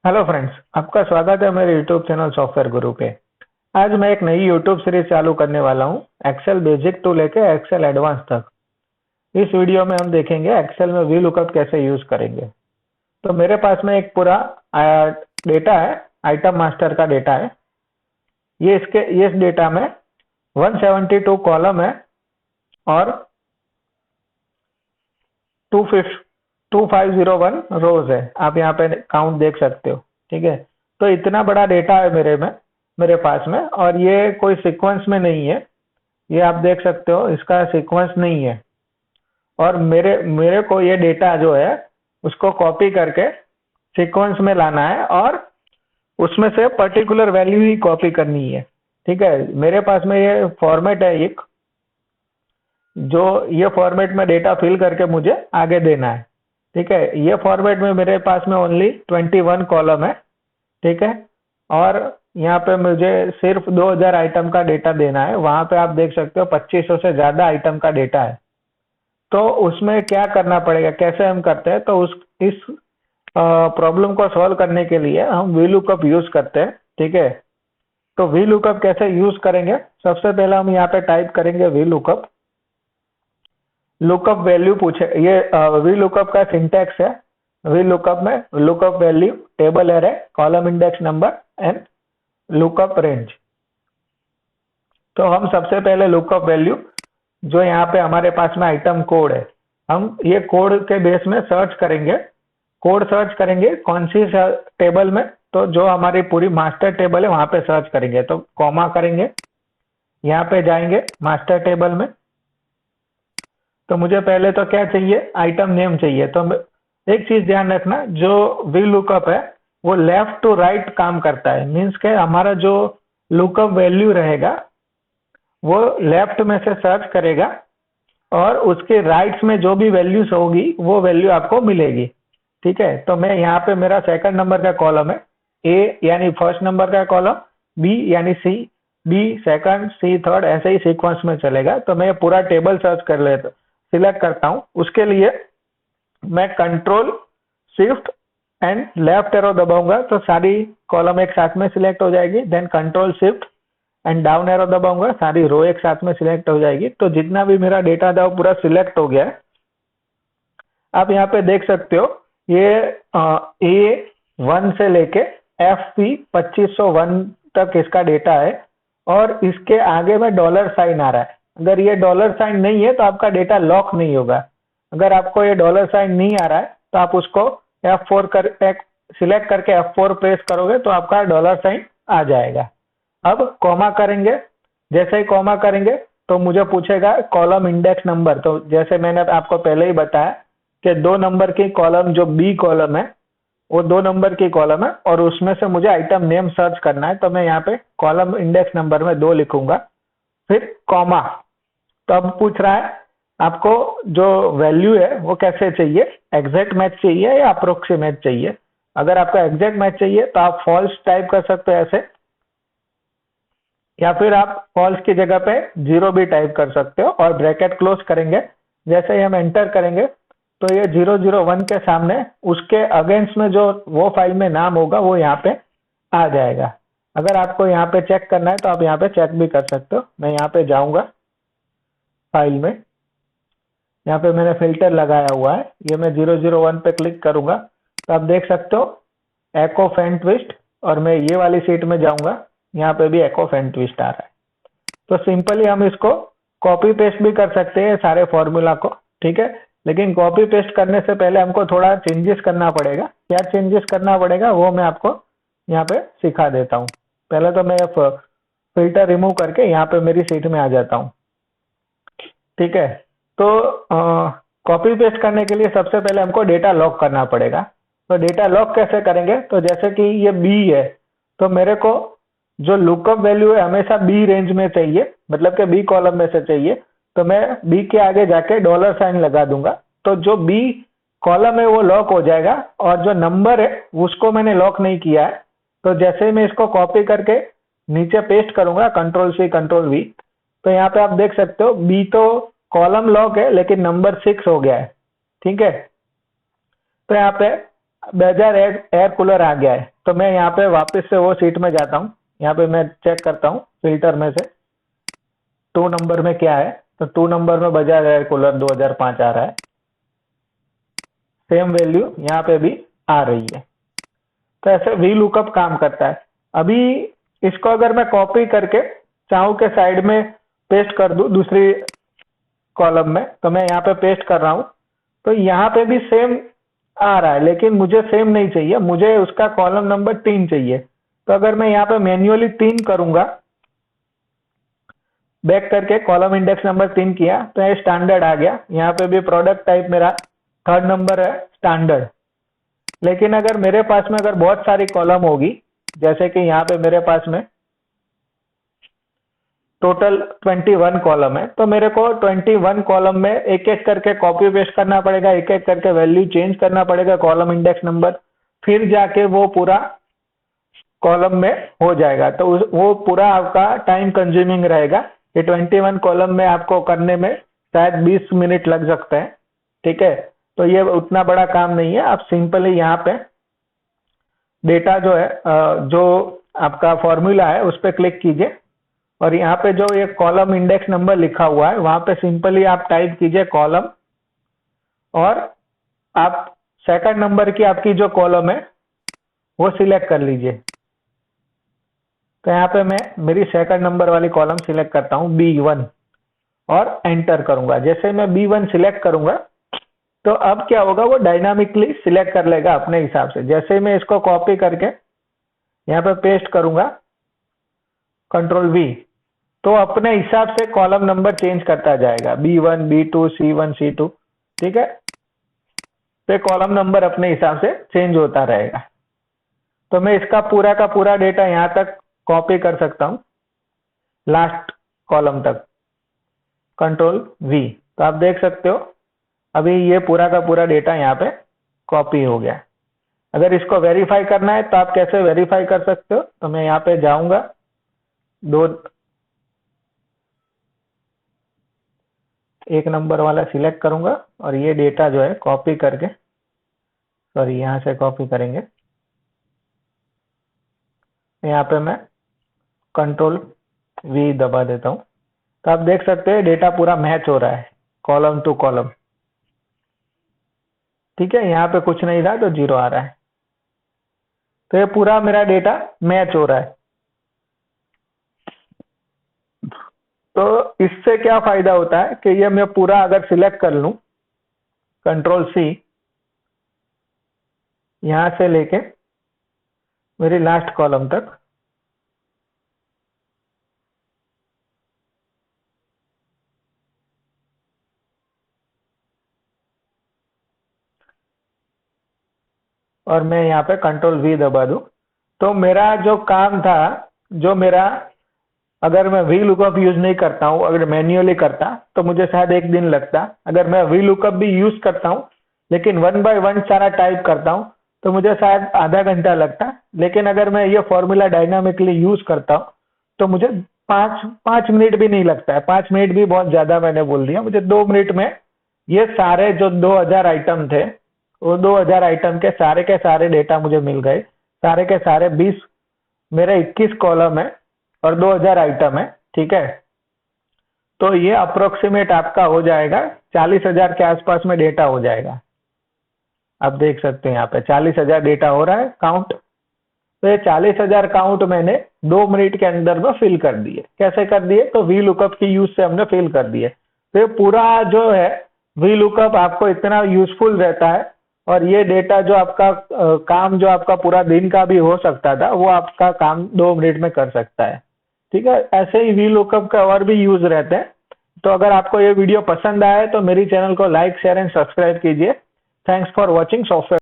Hello friends, आपका स्वागत है मेरे यूट्यूब चैनल सॉफ्टवेयर गुरु पे। आज मैं एक नई यूट्यूब सीरीज चालू करने वाला हूँ, एक्सेल बेसिक टू लेके एक्सेल एडवांस तक। इस वीडियो में हम देखेंगे एक्सेल में वी लुकअप कैसे यूज करेंगे। तो मेरे पास में एक पूरा डेटा है, आइटम मास्टर का डेटा है। इस डेटा में 172 कॉलम है और 2501 रोज है। आप यहाँ पे काउंट देख सकते हो, ठीक है। तो इतना बड़ा डेटा है मेरे पास में, और ये कोई सीक्वेंस में नहीं है। ये आप देख सकते हो, इसका सीक्वेंस नहीं है। और मेरे को ये डेटा जो है उसको कॉपी करके सीक्वेंस में लाना है और उसमें से पर्टिकुलर वैल्यू ही कॉपी करनी है, ठीक है। मेरे पास में ये फॉर्मेट है एक, जो ये फॉर्मेट में डेटा फिल करके मुझे आगे देना है, ठीक है। ये फॉर्मेट में मेरे पास में ओनली 21 कॉलम है, ठीक है। और यहाँ पे मुझे सिर्फ 2000 आइटम का डेटा देना है। वहां पे आप देख सकते हो 2500 से ज्यादा आइटम का डेटा है। तो उसमें क्या करना पड़ेगा, कैसे हम करते हैं, तो इस प्रॉब्लम को सॉल्व करने के लिए हम वी लुकअप यूज करते हैं, ठीक है। तो वी लुकअप कैसे यूज करेंगे, सबसे पहले हम यहाँ पे टाइप करेंगे वी लुकअप। लुकअप वैल्यू पूछे, ये वी लुकअप का सिंटैक्स है। वी लुकअप में lookup value, table array, column index number and lookup range. तो हम सबसे पहले लुकअप वैल्यू, जो यहाँ पे हमारे पास में आइटम कोड है, हम ये कोड के बेस में सर्च करेंगे। कोड सर्च करेंगे कौन सी टेबल में, तो जो हमारी पूरी मास्टर टेबल है वहां पे सर्च करेंगे। तो कॉमा करेंगे, यहाँ पे जाएंगे मास्टर टेबल में। तो मुझे पहले तो क्या चाहिए, आइटम नेम चाहिए। तो एक चीज ध्यान रखना, जो वी लुकअप है वो लेफ्ट टू राइट काम करता है। मीन्स के हमारा जो लुकअप वैल्यू रहेगा वो लेफ्ट में से सर्च करेगा और उसके राइट्स में जो भी वैल्यूज होगी वो वैल्यू आपको मिलेगी, ठीक है। तो मैं यहाँ पे, मेरा सेकंड नंबर का कॉलम है, ए यानी फर्स्ट नंबर का कॉलम, बी यानी सी, बी सेकंड, सी थर्ड, ऐसे ही सीक्वेंस में चलेगा। तो मैं पूरा टेबल सर्च कर लेता, सिलेक्ट करता हूँ। उसके लिए मैं control shift and left arrow दबाऊंगा तो सारी कॉलम एक साथ में सिलेक्ट हो जाएगी। Then control shift and down arrow दबाऊंगा, सारी रो एक साथ में सिलेक्ट हो जाएगी। तो जितना भी मेरा डेटा था वो पूरा सिलेक्ट हो गया है। आप यहाँ पे देख सकते हो, ये A1 से लेके FP 2501 तक इसका डेटा है और इसके आगे में डॉलर साइन आ रहा है। अगर ये डॉलर साइन नहीं है तो आपका डेटा लॉक नहीं होगा। अगर आपको ये डॉलर साइन नहीं आ रहा है तो आप उसको F4 सिलेक्ट करके F4 प्रेस करोगे तो आपका डॉलर साइन आ जाएगा। अब कॉमा करेंगे, जैसे ही कॉमा करेंगे तो मुझे पूछेगा कॉलम इंडेक्स नंबर। तो जैसे मैंने आपको पहले ही बताया कि 2 नंबर की कॉलम, जो बी कॉलम है वो 2 नंबर की कॉलम है और उसमें से मुझे आइटम नेम सर्च करना है। तो मैं यहाँ पे कॉलम इंडेक्स नंबर में 2 लिखूंगा, फिर कॉमा। तो अब पूछ रहा है आपको जो वैल्यू है वो कैसे चाहिए, एग्जैक्ट मैच चाहिए या अप्रोक्सीमेट चाहिए। अगर आपको एग्जैक्ट मैच चाहिए तो आप फॉल्स टाइप कर सकते हो ऐसे, या फिर आप फॉल्स की जगह पे 0 भी टाइप कर सकते हो और ब्रैकेट क्लोज करेंगे। जैसे ही हम एंटर करेंगे तो ये 001 के सामने उसके अगेंस्ट में जो वो फाइल में नाम होगा वो यहाँ पे आ जाएगा। अगर आपको यहाँ पे चेक करना है तो आप यहाँ पे चेक भी कर सकते हो। मैं यहाँ पे जाऊंगा फाइल में, यहाँ पे मैंने फिल्टर लगाया हुआ है, ये मैं 001 पे क्लिक करूंगा तो आप देख सकते हो एको फैन ट्विस्ट। और मैं ये वाली सीट में जाऊंगा, यहाँ पे भी एको फैन ट्विस्ट आ रहा है। तो सिंपली हम इसको कॉपी पेस्ट भी कर सकते हैं सारे फॉर्मूला को, ठीक है। लेकिन कॉपी पेस्ट करने से पहले हमको थोड़ा चेंजेस करना पड़ेगा। क्या चेंजेस करना पड़ेगा वो मैं आपको यहाँ पे सिखा देता हूँ। पहले तो मैं फिल्टर रिमूव करके यहाँ पे मेरी सीट में आ जाता हूँ, ठीक है। तो कॉपी पेस्ट करने के लिए सबसे पहले हमको डेटा लॉक करना पड़ेगा। तो डेटा लॉक कैसे करेंगे, तो जैसे कि ये बी है तो मेरे को जो लुकअप वैल्यू है हमेशा बी रेंज में चाहिए, मतलब कि बी कॉलम में से चाहिए। तो मैं बी के आगे जाके डॉलर साइन लगा दूंगा तो जो बी कॉलम है वो लॉक हो जाएगा और जो नंबर है उसको मैंने लॉक नहीं किया है। तो जैसे मैं इसको कॉपी करके नीचे पेस्ट करूंगा, कंट्रोल C कंट्रोल V, तो यहाँ पे आप देख सकते हो बी तो कॉलम लॉक है लेकिन नंबर 6 हो गया है, ठीक है। तो यहाँ पे बेजर एयर कूलर आ गया है। तो मैं यहाँ पे वापस से वो शीट में जाता हूँ। यहाँ पे मैं चेक करता हूँ फिल्टर में से 2 नंबर में क्या है। तो 2 नंबर में बजाज एयर कूलर 2005 आ रहा है। सेम वैल्यू यहाँ पे भी आ रही है। तो ऐसे वी लुकअप काम करता है। अभी इसको अगर मैं कॉपी करके चाहूँ के साइड में पेस्ट कर दूं दूसरी कॉलम में, तो मैं यहाँ पे पेस्ट कर रहा हूँ। तो यहाँ पे भी सेम आ रहा है, लेकिन मुझे सेम नहीं चाहिए, मुझे उसका कॉलम नंबर 3 चाहिए। तो अगर मैं यहाँ पे मैन्युअली 3 करूंगा, बैक करके कॉलम इंडेक्स नंबर 3 किया तो ये स्टैंडर्ड आ गया। यहाँ पे भी प्रोडक्ट टाइप मेरा 3rd नंबर है स्टैंडर्ड। लेकिन अगर मेरे पास में अगर बहुत सारी कॉलम होगी, जैसे कि यहाँ पे मेरे पास में टोटल 21 कॉलम है, तो मेरे को 21 कॉलम में एक एक करके कॉपी पेस्ट करना पड़ेगा, एक एक करके वैल्यू चेंज करना पड़ेगा कॉलम इंडेक्स नंबर, फिर जाके वो पूरा कॉलम में हो जाएगा। तो वो पूरा आपका टाइम कंज्यूमिंग रहेगा। ये 21 कॉलम में आपको करने में शायद 20 मिनट लग सकते हैं। ठीक है, तो ये उतना बड़ा काम नहीं है। आप सिंपली यहाँ पे डेटा जो है, जो आपका फॉर्मूला है उस पर क्लिक कीजिए और यहाँ पे जो ये कॉलम इंडेक्स नंबर लिखा हुआ है वहां पे सिंपली आप टाइप कीजिए कॉलम, और आप सेकंड नंबर की आपकी जो कॉलम है वो सिलेक्ट कर लीजिए। तो यहाँ पे मैं मेरी सेकंड नंबर वाली कॉलम सिलेक्ट करता हूँ B1 और एंटर करूंगा। जैसे मैं B1 सिलेक्ट करूंगा तो अब क्या होगा, वो डायनामिकली सिलेक्ट कर लेगा अपने हिसाब से। जैसे मैं इसको कॉपी करके यहाँ पे पेस्ट करूंगा Ctrl+V, तो अपने हिसाब से कॉलम नंबर चेंज करता जाएगा, B1 B2 C1 C2। ठीक है, तो कॉलम नंबर अपने हिसाब से चेंज होता रहेगा। तो मैं इसका पूरा का पूरा डेटा यहाँ तक कॉपी कर सकता हूँ, लास्ट कॉलम तक, Ctrl+V। तो आप देख सकते हो अभी ये पूरा का पूरा डेटा यहाँ पे कॉपी हो गया। अगर इसको वेरीफाई करना है तो आप कैसे वेरीफाई कर सकते हो, तो मैं यहाँ पे जाऊंगा, एक नंबर वाला सिलेक्ट करूंगा और ये डेटा जो है कॉपी करके, सॉरी यहाँ से कॉपी करेंगे, यहाँ पे मैं Ctrl+V दबा देता हूँ। तो आप देख सकते हैं डेटा पूरा मैच हो रहा है कॉलम टू कॉलम। ठीक है, यहाँ पे कुछ नहीं था तो 0 आ रहा है। तो ये पूरा मेरा डेटा मैच हो रहा है। तो इससे क्या फायदा होता है कि ये मैं पूरा अगर सिलेक्ट कर लूं Ctrl+C, यहां से लेके मेरी लास्ट कॉलम तक, और मैं यहाँ पे Ctrl+V दबा दूं, तो मेरा जो काम था, जो मेरा, अगर मैं वी लुकअप यूज नहीं करता हूँ, अगर मैन्युअली करता तो मुझे शायद 1 दिन लगता। अगर मैं वी लुकअप भी यूज करता हूँ लेकिन 1 बाय 1 सारा टाइप करता हूँ तो मुझे शायद आधा घंटा लगता। लेकिन अगर मैं ये फॉर्मूला डायनामिकली यूज करता हूँ तो मुझे 5 मिनट भी नहीं लगता है। 5 मिनट भी बहुत ज्यादा मैंने बोल दिया। मुझे 2 मिनट में ये सारे जो 2000 आइटम थे, वो 2000 आइटम के सारे डेटा मुझे मिल गए। सारे के सारे 20, मेरे 21 कॉलम है और 2000 आइटम है। ठीक है, तो ये अप्रोक्सीमेट आपका हो जाएगा 40,000 के आसपास में डेटा हो जाएगा। आप देख सकते हैं यहाँ पे 40,000 डेटा हो रहा है काउंट। तो ये 40,000 काउंट मैंने 2 मिनट के अंदर में फिल कर दिए। कैसे कर दिए, तो वी लुकअप की यूज से हमने फिल कर दिए। तो ये पूरा जो है वी लुकअप आपको इतना यूजफुल रहता है, और ये डेटा जो आपका काम जो आपका पूरा दिन का भी हो सकता था वो आपका काम 2 मिनट में कर सकता है। ठीक है, ऐसे ही वी लुकअप का और भी यूज रहते हैं। तो अगर आपको ये वीडियो पसंद आए तो मेरी चैनल को लाइक शेयर एंड सब्सक्राइब कीजिए। Thanks for watching software.